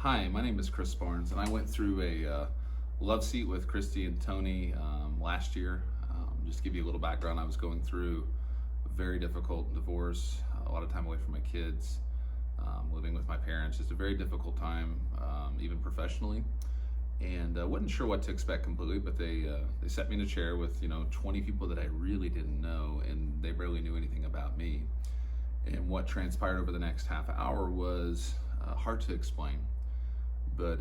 Hi, my name is Chris Barnes, and I went through a love seat with Christy and Tony last year. Just to give you a little background, I was going through a very difficult divorce, a lot of time away from my kids, living with my parents. Just a very difficult time, even professionally, and wasn't sure what to expect completely. But they set me in a chair with 20 people that I really didn't know, and they barely knew anything about me. And what transpired over the next half hour was hard to explain. But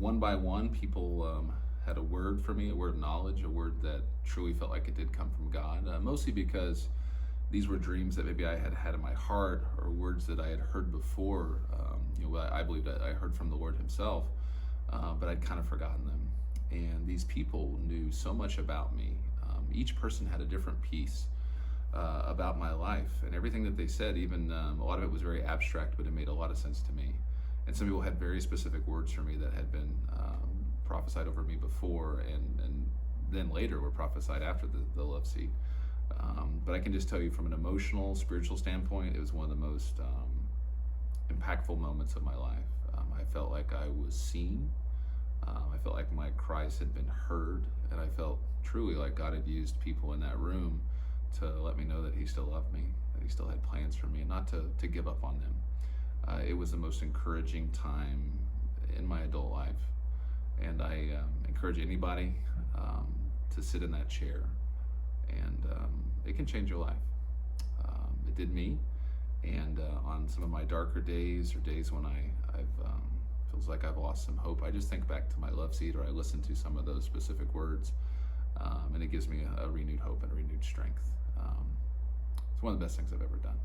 one by one, people had a word for me, a word of knowledge, a word that truly felt like it did come from God, mostly because these were dreams that maybe I had had in my heart, or words that I had heard before. I believe that I heard from the Lord Himself, but I'd kind of forgotten them. And these people knew so much about me. Each person had a different piece about my life, and everything that they said, even a lot of it was very abstract, but it made a lot of sense to me. And some people had very specific words for me that had been prophesied over me before, and then later were prophesied after the love seat. But I can just tell you, from an emotional, spiritual standpoint, it was one of the most impactful moments of my life. I felt like I was seen. I felt like my cries had been heard, and I felt truly like God had used people in that room to let me know that He still loved me, that He still had plans for me, and not to give up on them. It was the most encouraging time in my adult life, and I encourage anybody to sit in that chair, and it can change your life. It did me, and on some of my darker days, or days when I've feels like I've lost some hope, I just think back to my love seat, or I listen to some of those specific words, and it gives me a renewed hope and a renewed strength. It's one of the best things I've ever done.